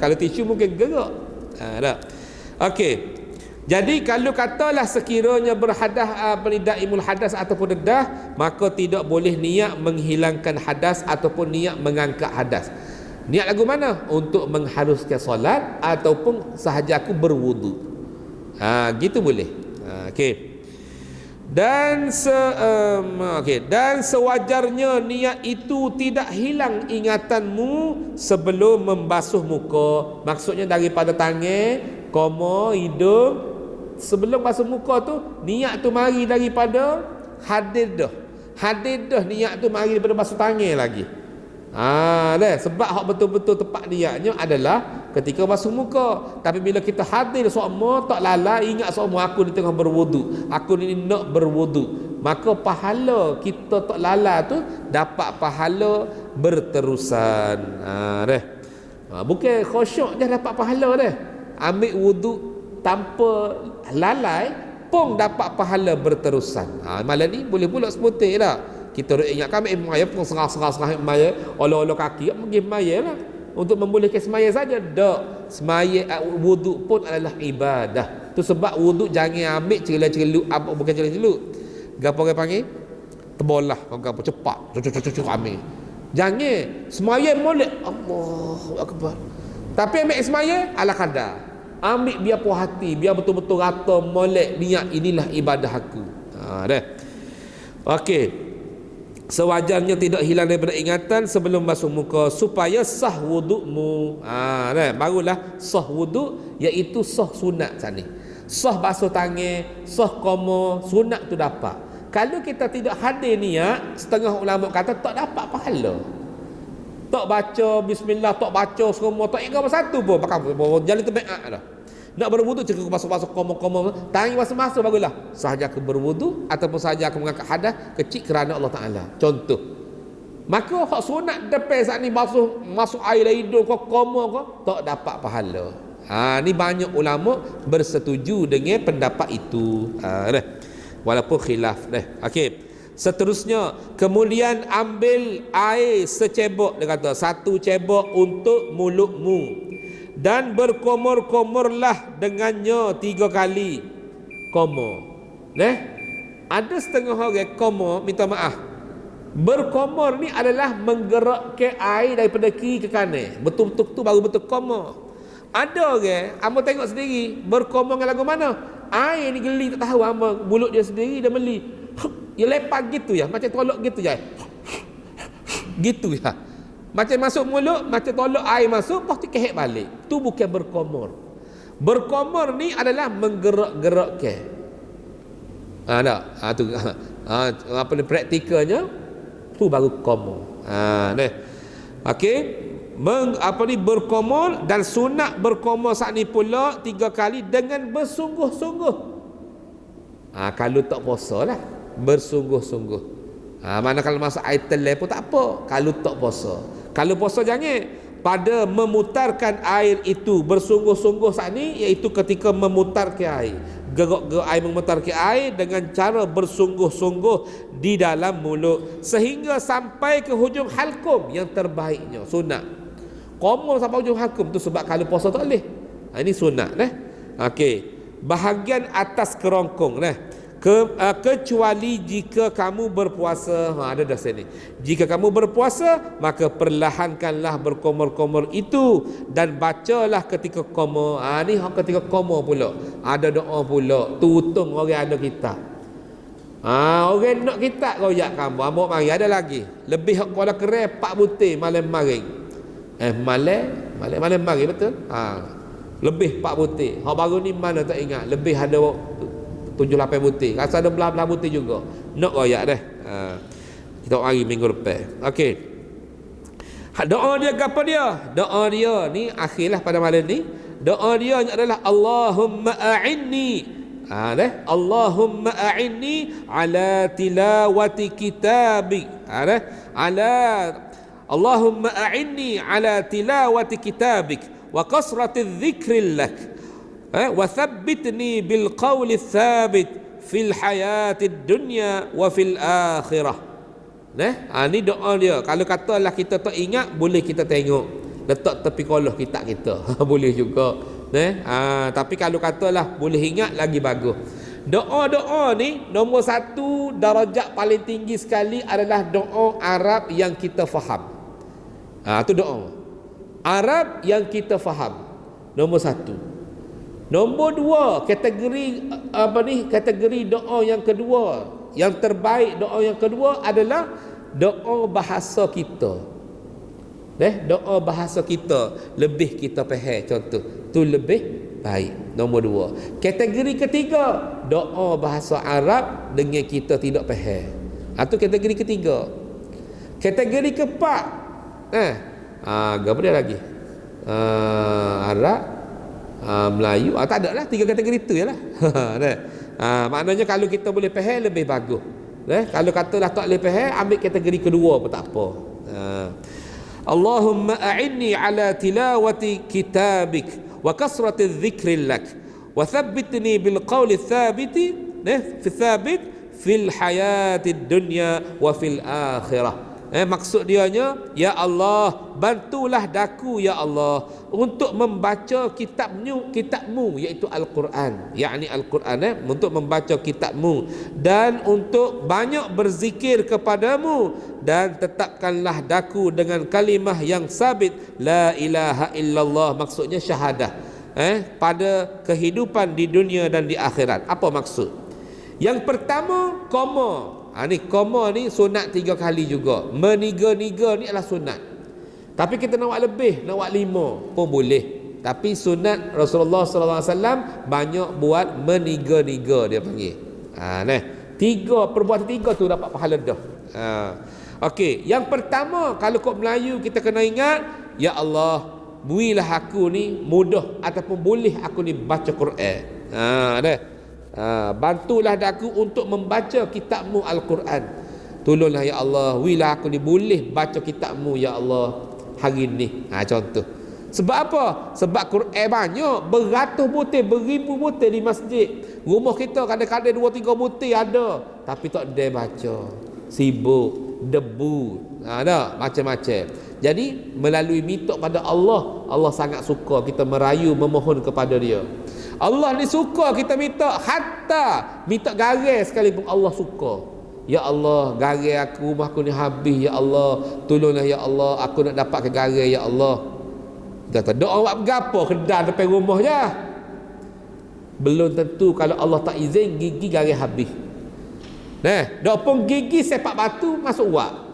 Kalau tisu mungkin gerak. Okey. Jadi kalau katalah sekiranya berhadas daimul hadas ataupun dedah, maka tidak boleh niat menghilangkan hadas ataupun niat mengangkat hadas. Niat lagu mana? Untuk mengharuskan solat ataupun sahaja aku berwudu. Gitu boleh. Okey. Dan sewajarnya niat itu tidak hilang ingatanmu sebelum membasuh muka. Maksudnya daripada tangan, koma, hidung, sebelum basuh muka tu niat tu mari daripada hadir dah niat tu mari daripada basuh tangan lagi. Sebab hak betul-betul tepat niatnya adalah ketika basuh muka. Tapi bila kita hadir semua tak lala ingat semua aku ni tengah berwuduk, aku ni nak berwuduk, maka pahala kita tak lala tu dapat pahala berterusan. Bukan khusyuk dia dapat pahala dah. Ambil wuduk tanpa lalai pun dapat pahala berterusan. Malam ni boleh pula seputih dah. Kita ingat kami maya pun serah-serah maya, olah-olah kaki pergi maya lah untuk membolehkan semaya saja. Tak, semaya wuduk pun adalah ibadah. Tu sebab wuduk jangan ambil celuk-celuk, apa bukan celuk-celuk. Gapo orang panggil? Terbolah gapo cepat. Cucuk ambil. Jangan semaya molek Allahu akbar. Tapi ambil semaya ala kadar. Ambil biar puas hati, biar betul-betul rata molek niat inilah ibadah aku. Dah. Okey. Sewajarnya tidak hilang daripada ingatan sebelum basuh muka supaya sah wudukmu. Dah. Barulah sah wuduk, iaitu sah sunat sana. Sah basuh tangan, sah koma, sunat tu dapat. Kalau kita tidak hadir niat, setengah ulama kata tak dapat pahala. Tak baca bismillah, tak baca semua, tak ingat satu pun pakai jalan terbaik dah. Nak berwuduk cukup basuh-basuh koma-koma, tangan basuh-basuh bagulah. Sahaja aku berwuduk ataupun sahaja aku mengangkat hadas kecil kerana Allah Taala. Contoh. Maka hak sunat depan saat ni basuh masuk air dari hidung kau koma kau tak dapat pahala. Ni banyak ulama bersetuju dengan pendapat itu. Walaupun khilaf dah. Okey. Seterusnya, kemudian ambil air secebok, dia kata satu cebok untuk mulutmu dan berkomor-komorlah dengannya 3 kali. Komor. Ada setengah orang komor minta maaf. Berkomor ni adalah menggerakkan air daripada kiri ke kanan. Betul-betul tu baru betul komor. Ada orang, hamba tengok sendiri, berkomor dengan lagu mana? Air ni geli tak tahu hamba, mulut dia sendiri dia meli. Dia lepas gitu ya, macam tolak gitu je. Gitu ya. Macam masuk mulut, macam tolak air masuk, lepas tu kehek balik. Tu bukan berkomor. Berkomor ni adalah menggerak-gerakkan. Tak? Tu apa ni praktikalnya? Tu baru komor. Dah. Okey. Berkomor dan sunat berkomor saat ni pula 3 kali dengan bersungguh-sungguh. Kalau tak puasa lah, bersungguh-sungguh. Mana kalau masa air telai pun tak apa kalau tak puasa. Kalau puasa jangan. Pada memutarkan air itu bersungguh-sungguh saat ni, iaitu ketika memutarkan air, gerak-gerak air, memutarkan air dengan cara bersungguh-sungguh di dalam mulut sehingga sampai ke hujung halkum yang terbaiknya sunat. Komor sampai hujung halkum tu sebab kalau puasa tak boleh. Ini sunat Okey. Bahagian atas kerongkong kecuali jika kamu berpuasa. Ada dah sini. Jika kamu berpuasa, maka perlahankanlah berkomor-komor itu dan bacalah ketika komor. Ni ketika komor pula. Ada doa pula. Tutung orang ada kitab. Orang nak kitab kau yak kamu. Amok mari ada lagi. Lebih hak kuala kere 4 butir malam maring. Malam maring betul? Lebih 4 butir. Hak baru ni mana tak ingat. Lebih ada 7-8 butir. Rasa ada belah-belah butir juga. Nak royak dah. Kita hari minggu depan. Okey. Doa dia apa dia? Doa dia ni akhirlah pada malam ni. Doa dia adalah Allahumma a'inni. Allahumma a'inni ala tilawati kitabik. Allahumma a'inni ala tilawati kitabik wa kasrati dzikri lak. Wa thabbitni bil qawli thabit fil hayatid dunya wa fil akhirah. Ni doa dia. Kalau katalah kita tak ingat, boleh kita tengok letak tepi kolah kitab kita. Boleh juga. Tapi kalau katalah boleh ingat, lagi bagus. Doa-doa ni nombor 1 darajat paling tinggi sekali adalah doa Arab yang kita faham. Tu doa Arab yang kita faham. Nombor 1. Nombor 2, kategori doa yang kedua, yang terbaik doa yang kedua adalah doa bahasa kita. Doa bahasa kita lebih kita faham, contoh tu lebih baik. Nombor 2. Kategori ketiga, doa bahasa Arab dengan kita tidak faham. Itu kategori ketiga. Kategori keempat, apa dia lagi? Arab, Melayu, tak ada lah, 3 kategori tu je lah. Maknanya kalau kita boleh faham lebih bagus. Kalau katalah tak boleh faham, ambil kategori kedua pun tak apa. Allahumma a'inni ala tilawati kitabik wa kasrati dzikri lak wa thabbitni bil qawli thabit fil hayatid dunya wa fil akhirah. Maksud dianya, ya Allah, bantulah daku ya Allah untuk membaca kitabmu iaitu Al-Quran, yakni Al-Quran, untuk membaca kitabmu dan untuk banyak berzikir kepadamu, dan tetapkanlah daku dengan kalimah yang sabit la ilaha illallah, maksudnya syahadah pada kehidupan di dunia dan di akhirat. Apa maksud? Yang pertama, koma. Ni koma ni sunat 3 kali juga. Meniga-niga ni adalah sunat. Tapi kita nak buat lebih, nak buat 5 pun boleh. Tapi sunat Rasulullah SAW banyak buat meniga-niga, dia panggil. Nah, 3 perbuatan 3 tu dapat pahala dah. Okey, yang pertama, kalau kau Melayu kita kena ingat, ya Allah, berilah aku ni mudah ataupun boleh aku ni baca Quran. Bantulah aku untuk membaca kitabmu Al-Quran. Tolonglah ya Allah, wilah aku ni boleh baca kitabmu ya Allah hari ni. Contoh. Sebab apa? Sebab Quran banyak, beratus butir, beribu butir di masjid. Rumah kita kadang-kadang 2-3 butir ada, tapi tak ada baca. Sibuk, debu, ada macam-macam. Jadi melalui minta pada Allah, Allah sangat suka kita merayu memohon kepada Dia. Allah ni suka kita minta, hatta minta garis sekalipun Allah suka. Ya Allah, garis aku, rumah aku ni habis ya Allah, tolonglah ya Allah, aku nak dapat ke garis ya Allah. Kata doa buat berapa kedai depan rumah je. Belum tentu kalau Allah tak izin gigi garis habis. Dok pun gigi sepak batu masuk wak.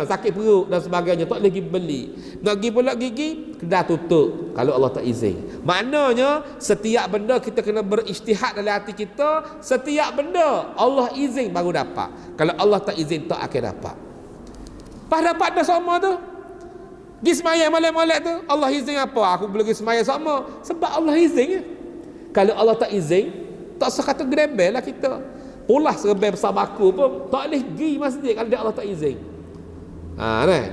Sakit perut dan sebagainya, tak boleh pergi beli. Nak pergi pula gigi, kedai tutup kalau Allah tak izin. Maknanya setiap benda kita kena berijtihad dalam hati kita. Setiap benda Allah izin baru dapat. Kalau Allah tak izin tak akan dapat. Pas dapat dah sama tu, pergi semayang malam-malam tu, Allah izin apa? Aku boleh pergi semayang sama, sebab Allah izin. Kalau Allah tak izin, tak sekata gerebel lah kita. Pulah serebel bersama aku pun tak boleh pergi masjid kalau Allah tak izin.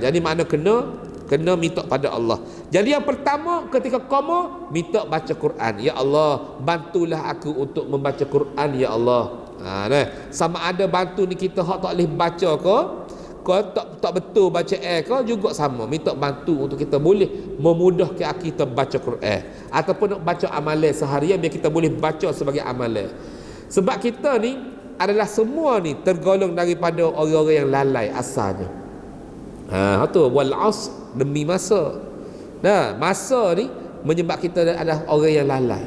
Jadi makna kena minta pada Allah. Jadi yang pertama ketika qama, minta baca Quran. Ya Allah, bantulah aku untuk membaca Quran ya Allah. Sama ada bantu ni kita hak tak boleh baca ke, kau tak betul baca ke, juga sama, minta bantu untuk kita boleh memudahkan kita baca Quran ataupun nak baca amalan seharian biar kita boleh baca sebagai amalan. Sebab kita ni adalah semua ni tergolong daripada orang-orang yang lalai asalnya. Tu wal as, demi masa. Masa ni menyebab kita adalah orang yang lalai.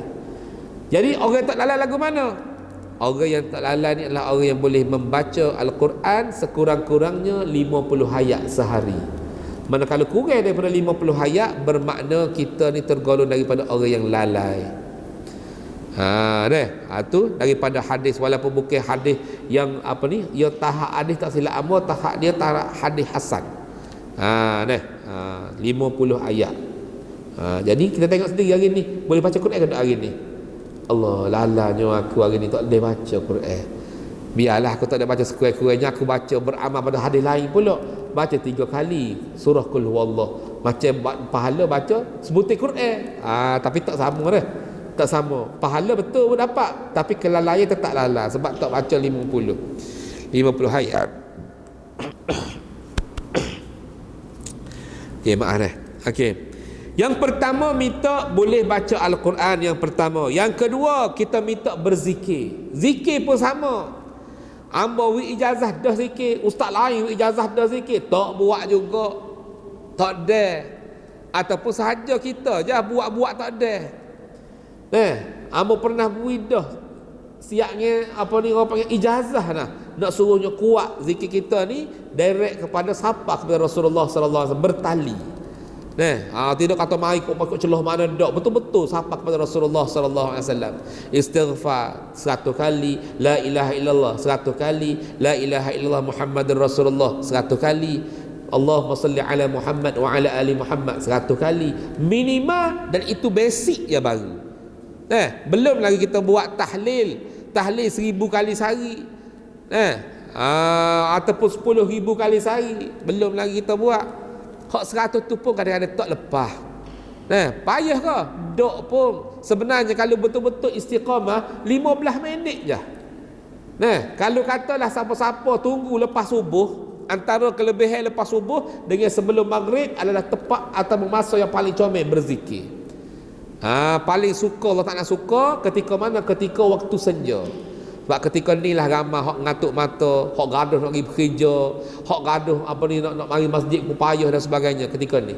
Jadi orang yang tak lalai lagu mana? Orang yang tak lalai ni adalah orang yang boleh membaca Al-Quran sekurang-kurangnya 50 ayat sehari. Mana kalau kurang daripada 50 ayat, bermakna kita ni tergolong daripada orang yang lalai. Tu daripada hadis, walaupun bukan hadis yang ia tahap hadis tak silap amor, tahap dia tahap hadis hasan. 50 ayat. Jadi kita tengok sendiri hari ni, boleh baca Quran ke tak hari ni? Allah, lalanya aku hari ni tak boleh baca Quran. Biarlah aku tak ada baca sekurang-kurangnya aku baca beramal pada hadis lain pula. Baca 3 kali surah Qul Huwallah, macam pahala baca sebutir Quran. Tapi tak sama dah. Tak sama. Pahala betul pun dapat, tapi kelalaian tetap lalai sebab tak baca 50 ayat. Maaf dah. Yang pertama, minta boleh baca Al-Quran. Yang pertama. Yang kedua, kita minta berzikir. Zikir pun sama. Amba wi ijazah dah zikir, ustaz lain wi ijazah dah zikir, tak buat juga, tak ada. Ataupun sahaja kita je buat-buat tak ada. Amba pernah beri dah siapnya orang panggil ijazah nak suruhnya kuat zikir kita ni direct kepada siapa? Kepada Rasulullah sallallahu alaihi wasallam, bertali. Tidak kata mari kau celah mana dak, betul-betul siapa kepada Rasulullah sallallahu alaihi wasallam. Istighfar 100 kali, la ilaha illallah 100 kali, la ilaha illallah Muhammadur Rasulullah 100 kali, Allahumma salli ala Muhammad wa ala ali Muhammad 100 kali minimal. Dan itu basic ya baru. Belum lagi kita buat tahlil 1000 kali sehari, ataupun 10,000 kali sehari, belum lagi kita buat. Hak 100 tu pun kadang-kadang tak lepas. Payah ke? Dok pun sebenarnya kalau betul-betul istiqamah 15 minit je. Kalau katalah siapa-siapa tunggu lepas subuh, antara kelebihan lepas subuh dengan sebelum maghrib adalah tepat atau masa yang paling comel berzikir. Paling suka Allah Ta'ala suka ketika mana? Ketika waktu senja. Sebab ketika ni lah ramai hok ngatuk mata, hok gaduh nak pergi bekerja, hok gaduh apa ni nak mari masjid pun payah dan sebagainya ketika ni.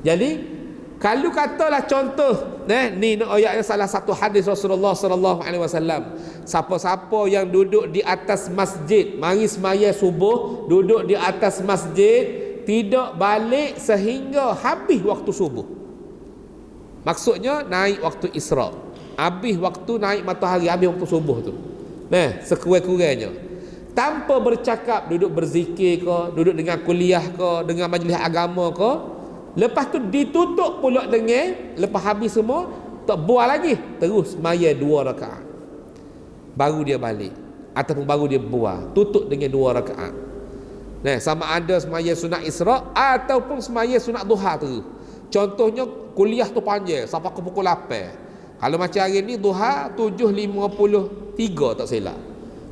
Jadi kalau katalah contoh ni ayatnya salah satu hadis Rasulullah sallallahu alaihi wasallam, siapa-siapa yang duduk di atas masjid mari semaya subuh, duduk di atas masjid tidak balik sehingga habis waktu subuh. Maksudnya naik waktu Isra, habis waktu naik matahari, habis waktu subuh tu. Sekurang-kurangnya tanpa bercakap, duduk berzikir ke, duduk dengan kuliah ke, dengan majlis agama ke, lepas tu ditutup pula dengan, lepas habis semua tak buat lagi, terus semaya 2 rakaat baru dia balik, ataupun baru dia buat, tutup dengan 2 rakaat. Sama ada semaya sunat Isra ataupun semaya sunat duha tu. Contohnya kuliah tu panjang sampai ke pukul 8. Kalau macam hari ni duha 7.53 tak silap.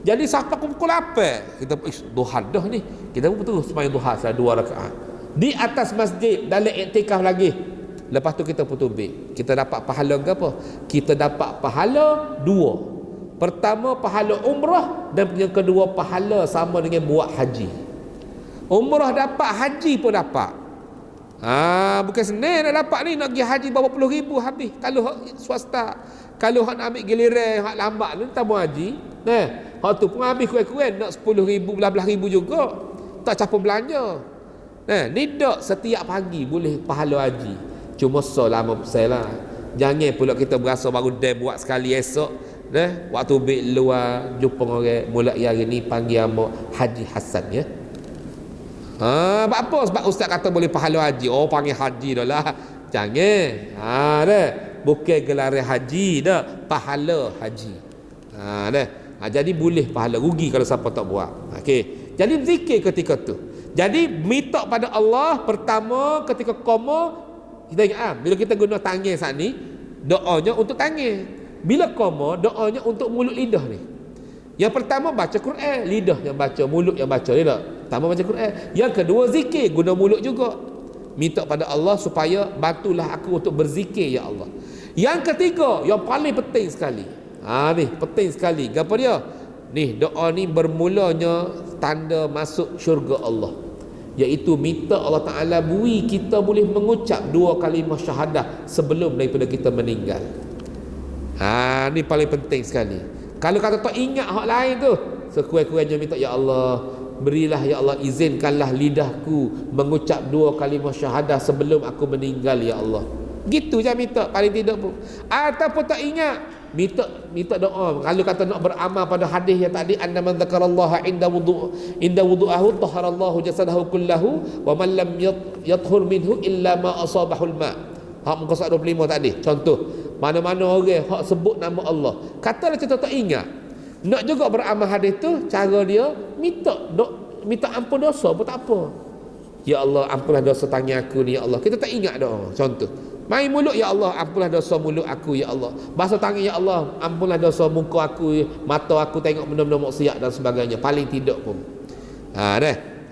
Jadi sampai ke pukul 8 kita duha dah ni, kita pun terus semaya duha 2 rakaat di atas masjid dalam iktikaf lagi. Lepas tu kita putubik, kita dapat pahala ke apa? Kita dapat pahala 2. Pertama pahala umrah, dan yang kedua pahala sama dengan buat haji. Umrah dapat, haji pun dapat. Bukan senang nak dapat ni, nak pergi haji berapa puluh ribu habis. Kalau swasta, kalau hak nak ambil giliran hak lambat ni tabung haji, hak tu pun habis kurang-kurang nak 10 ribu, belas ribu juga, tak campur belanja. Ni tak setiap pagi boleh pahala haji. Cuma lama pasal lah. Jangan pula kita berasa baru dah buat sekali esok, waktu bik luar jumpa orang mulai hari ni panggil nama Haji Hasan ya. Apa? Sebab ustaz kata boleh pahala haji. Oh, panggil haji dah lah. Jangan. Bukan gelar haji dah, pahala haji. Jadi boleh pahala, rugi kalau siapa tak buat. Okey. Jadi zikir ketika tu. Jadi minta pada Allah pertama ketika koma, kita ingat bila kita guna tangan saat ni, doanya untuk tangan. Bila koma, doanya untuk mulut lidah ni. Yang pertama baca Quran, lidah yang baca, mulut yang baca, tidak. Pertama baca Quran. Yang kedua zikir, guna mulut juga. Minta pada Allah supaya bantulah aku untuk berzikir ya Allah. Yang ketiga, yang paling penting sekali. Ni penting sekali. Apa dia? Ni doa ni bermulanya tanda masuk syurga Allah. Iaitu minta Allah Ta'ala beri kita boleh mengucap 2 kalimah syahadah sebelum daripada kita meninggal. Ni paling penting sekali. Kalau kata tak ingat hak lain tu, sekurang-kurangnya minta ya Allah, berilah ya Allah, izinkanlah lidahku mengucap 2 kalimah syahadah sebelum aku meninggal ya Allah. Gitu je minta, paling tidak pun. Ataupun tak ingat, minta doa. Kalau kata nak beramal pada hadis yang tadi, anna man dzakarallaha inda wudu'ahu taharallahu jasadahu kullahu wa man lam yathur minhu illa ma asabahul ma. Hak muka surat 25 tadi. Contoh, mana-mana orang hak sebut nama Allah, katalah kita tak ingat, nak juga beramal hadis tu, cara dia minta ampun dosa pun tak apa. Ya Allah, ampunlah dosa tangan aku ni ya Allah. Kita tak ingat doa. Contoh, main mulut, ya Allah, ampunlah dosa mulut aku ya Allah. Basuh tangan, ya Allah, ampunlah dosa muka aku, mata aku tengok benda-benda maksiat dan sebagainya. Paling tidak pun.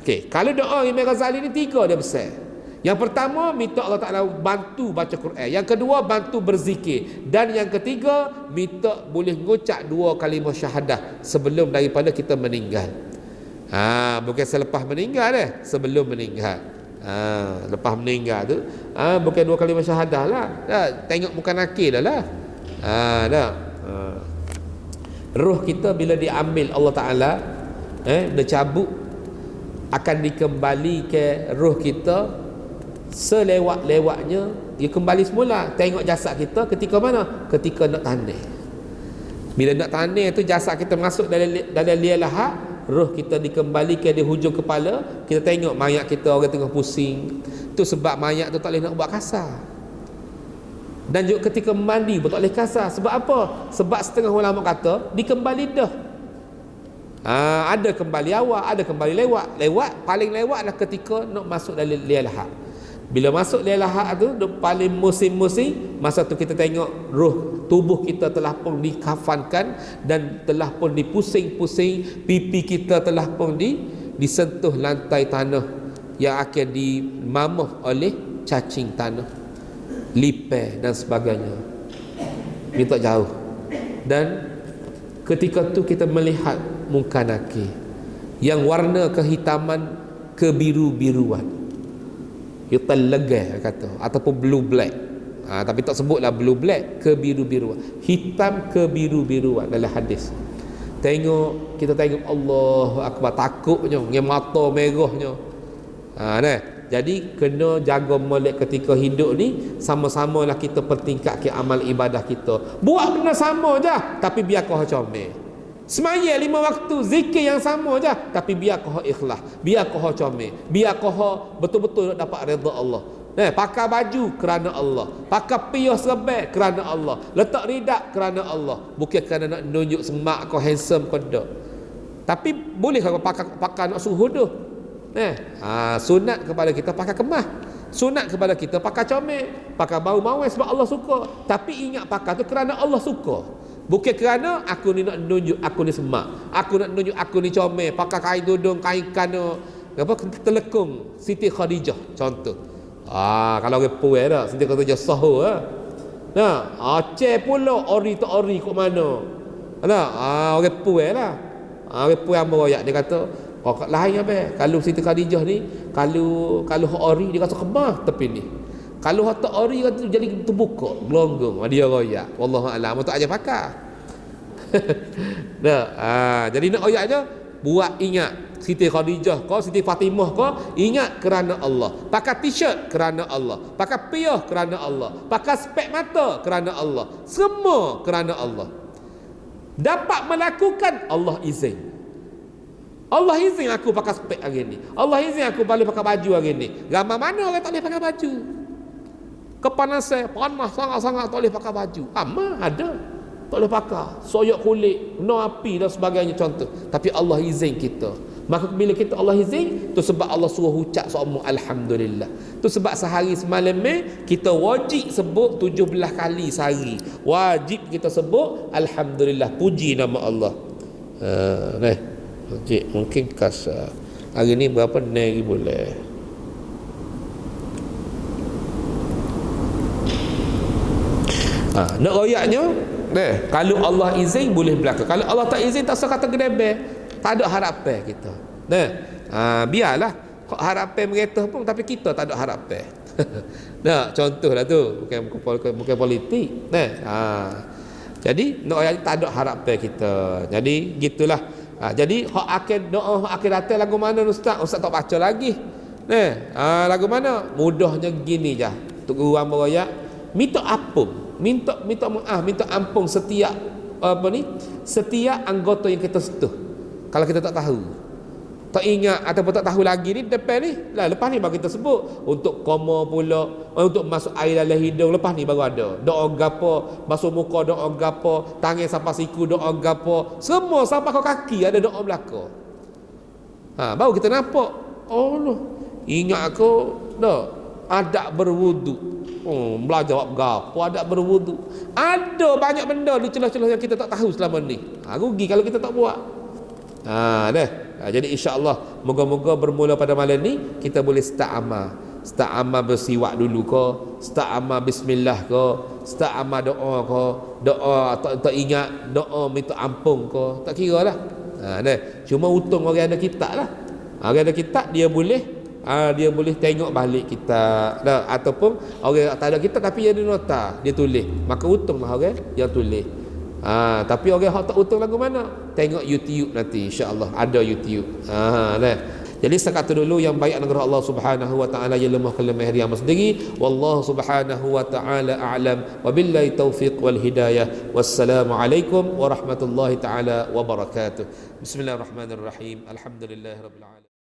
Okey, kalau doa Imam Ghazali ni 3 dia besar. Yang pertama, minta Allah Ta'ala bantu baca Quran. Yang kedua, bantu berzikir. Dan yang ketiga, minta boleh mengucap 2 kalimah syahadah sebelum daripada kita meninggal. Bukan selepas meninggal sebelum meninggal. Lepas meninggal tu bukan 2 kalimah syahadah lah. Tengok muka nakir dah lah. Roh kita bila diambil Allah Ta'ala, dia cabut, akan dikembali ke roh kita selewat-lewatnya. Dia kembali semula. Tengok jasad kita ketika mana? Ketika nak tanah. Bila nak tanah tu, jasad kita masuk dalam liang lahat, roh kita dikembalikan di hujung kepala. Kita tengok mayat kita, orang tengah pusing. Tu sebab mayat tu tak boleh nak buat kasar. Dan juga ketika mandi pun tak boleh kasar. Sebab apa? Sebab setengah ulama kata dikembali dah. Ada kembali awal, ada kembali lewat. Paling lewat adalah ketika nak masuk dalam liang lahat. Bila masuk liang lahat tu, paling musim-musim, masa tu kita tengok roh tubuh kita telah pun dikafankan dan telah pun dipusing-pusing, pipi kita telah pun disentuh lantai tanah yang akan dimamah oleh cacing tanah, lipai dan sebagainya. Minta jauh. Dan ketika tu kita melihat munkar nakir yang warna kehitaman kebiru-biruan, kita legah kata, ataupun blue black. Tapi tak sebutlah blue black, kebiru-biruan, hitam kebiru-biruan dalam hadis. Kita tengok Allahu Akbar, takutnya dengan mata merahnya. Jadi kena jaga molek ketika hidup ni. Sama-samalah kita pertingkatkan amal ibadah kita. Buat benda sama je, tapi biar kau comel. Semaya 5 waktu, zikir yang sama je, tapi biar kau ikhlas, biar kau comel, biar kau betul-betul dapat redha Allah. Pakai baju kerana Allah, pakai piyah serbai kerana Allah, letak ridak kerana Allah, bukan kerana nak tunjuk semak kau handsome kau dak. Tapi boleh kau pakai nak suruh dah. Sunat kepada kita pakai kemas, sunat kepada kita pakai comel, pakai bau mawai sebab Allah suka. Tapi ingat pakai tu kerana Allah suka, bukan kerana aku ni nak tunjuk aku ni semak, aku nak tunjuk aku ni comel, pakai kain tudung, kain kana apa telekung Siti Khadijah contoh. Kalau orang puai dah Siti Khadijah sahur Aceh pula ori tak ori kat mana. Orang puai lah. Orang puai ambo royak dia kata lain apa? Kalau Siti Khadijah ni kalau hak ori dia kata kemah tepi ni. Kalau hak tak ori kata jadi terbuka, gelonggong. Dia royak. Wallahu a'lam. Tak aja pakai. Jadi nak royak je buat ingat Siti Khadijah kau, Siti Fatimah kau, ingat kerana Allah. Pakai t-shirt kerana Allah, pakai piyah kerana Allah, pakai spek mata kerana Allah, semua kerana Allah. Dapat melakukan Allah izin. Allah izin aku pakai spek hari ni, Allah izin aku boleh pakai baju hari ni. Ramai mana orang tak boleh pakai baju? Kepanasan, panas sangat-sangat tak boleh pakai baju. Ada tak boleh pakai, soyak kulit, no api dan sebagainya contoh. Tapi Allah izin kita. Maka bila kita Allah izin, tu sebab Allah suruh ucap seumur alhamdulillah. Tu sebab sehari semalam kita wajib sebut 17 kali sehari. Wajib kita sebut alhamdulillah, puji nama Allah. Okey, mungkin kasar. Hari ni berapa nari boleh? Nak royaknya, kalau Allah izin boleh belakang. Kalau Allah tak izin, tak usah kata gedebel. Tak ada harapan kita. Biarlah harapan mereka pun, tapi kita tak ada harapan. Contohlah tu, bukan politik. Jadi nak tak ada harapan kita. Jadi gitulah. Jadi hak akhir doa hak akhir datang lagu mana ustaz? Ustaz tak baca lagi. Lagu mana? Mudahnya gini je. Tok guru hamba royak minta ampun, minta maaf, minta ampun setiap setiap anggota yang kita sentuh. Kalau kita tak tahu, tak ingat ataupun tak tahu lagi ni depan ni lah, lepas ni baru kita sebut. Untuk koma pula, untuk masuk air dalam hidung, lepas ni baru ada doa gapo, basuh muka doa gapo, tangan sampai siku doa gapo, semua sampai ke kaki ada doa belaka. Baru kita nampak, oh no, ingat aku dah adab berwudu. Belajar gapo adab berwudu. Ada banyak benda di celah-celah yang kita tak tahu selama ni. Rugi kalau kita tak buat. Jadi insya-Allah moga-moga bermula pada malam ni kita boleh start amal bersiwak dulu ke, start amal bismillah ke, start amal doa ke, doa tak ingat doa minta ampun ke, tak kira lah. Cuma untung orang ada kitab lah. Orang ada kitab dia boleh tengok balik kita ataupun orang tak ada kitab tapi dia ada nota, dia tulis, maka untunglah orang yang tulis. Tapi orang yang tak untung lagu mana? Tengok YouTube nanti, insya-Allah ada YouTube. Jadi setakat dulu yang baik anugerah Allah Subhanahu wa taala yang lemah kalam yang sendiri. Wallahu Subhanahu wa taala a'lam. Wabillahi taufiq wal hidayah. Wassalamualaikum warahmatullahi taala wabarakatuh. Bismillahirrahmanirrahim. Alhamdulillahirabbil alamin.